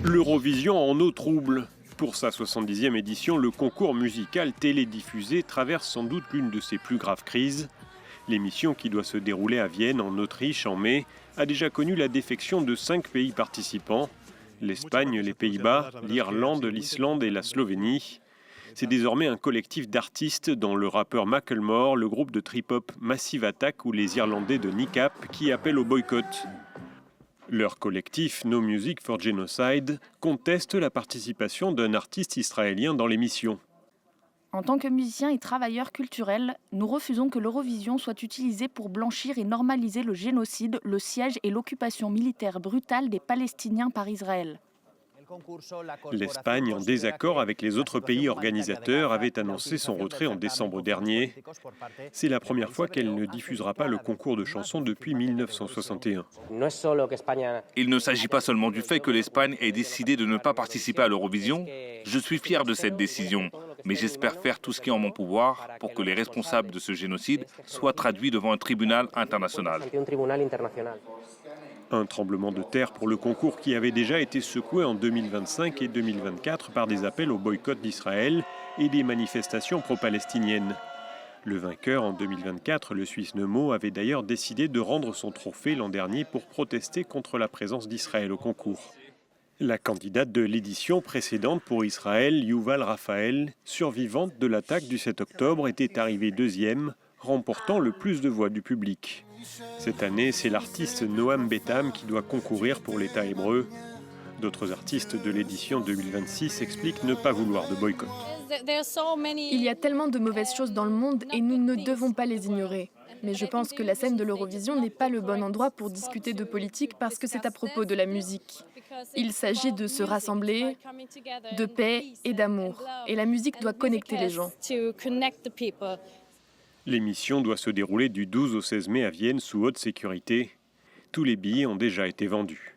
L'Eurovision en eau trouble. Pour sa 70e édition, le concours musical télédiffusé traverse sans doute l'une de ses plus graves crises. L'émission, qui doit se dérouler à Vienne, en Autriche, en mai, a déjà connu la défection de 5 pays participants. L'Espagne, les Pays-Bas, l'Irlande, l'Islande et la Slovénie. C'est désormais un collectif d'artistes, dont le rappeur Macklemore, le groupe de trip-hop Massive Attack ou les Irlandais de Niqab, qui appellent au boycott. Leur collectif No Music for Genocide conteste la participation d'un artiste israélien dans l'émission. En tant que musiciens et travailleurs culturels, nous refusons que l'Eurovision soit utilisée pour blanchir et normaliser le génocide, le siège et l'occupation militaire brutale des Palestiniens par Israël. L'Espagne, en désaccord avec les autres pays organisateurs, avait annoncé son retrait en décembre dernier. C'est la première fois qu'elle ne diffusera pas le concours de chansons depuis 1961. Il ne s'agit pas seulement du fait que l'Espagne ait décidé de ne pas participer à l'Eurovision. Je suis fier de cette décision, mais j'espère faire tout ce qui est en mon pouvoir pour que les responsables de ce génocide soient traduits devant un tribunal international. Un tremblement de terre pour le concours qui avait déjà été secoué en 2025 et 2024 par des appels au boycott d'Israël et des manifestations pro-palestiniennes. Le vainqueur en 2024, le Suisse Nemo, avait d'ailleurs décidé de rendre son trophée l'an dernier pour protester contre la présence d'Israël au concours. La candidate de l'édition précédente pour Israël, Yuval Raphael, survivante de l'attaque du 7 octobre, était arrivée deuxième, remportant le plus de voix du public. Cette année, c'est l'artiste Noam Betham qui doit concourir pour l'État hébreu. D'autres artistes de l'édition 2026 expliquent ne pas vouloir de boycott. Il y a tellement de mauvaises choses dans le monde et nous ne devons pas les ignorer. Mais je pense que la scène de l'Eurovision n'est pas le bon endroit pour discuter de politique parce que c'est à propos de la musique. Il s'agit de se rassembler, de paix et d'amour. Et la musique doit connecter les gens. L'émission doit se dérouler du 12 au 16 mai à Vienne sous haute sécurité. Tous les billets ont déjà été vendus.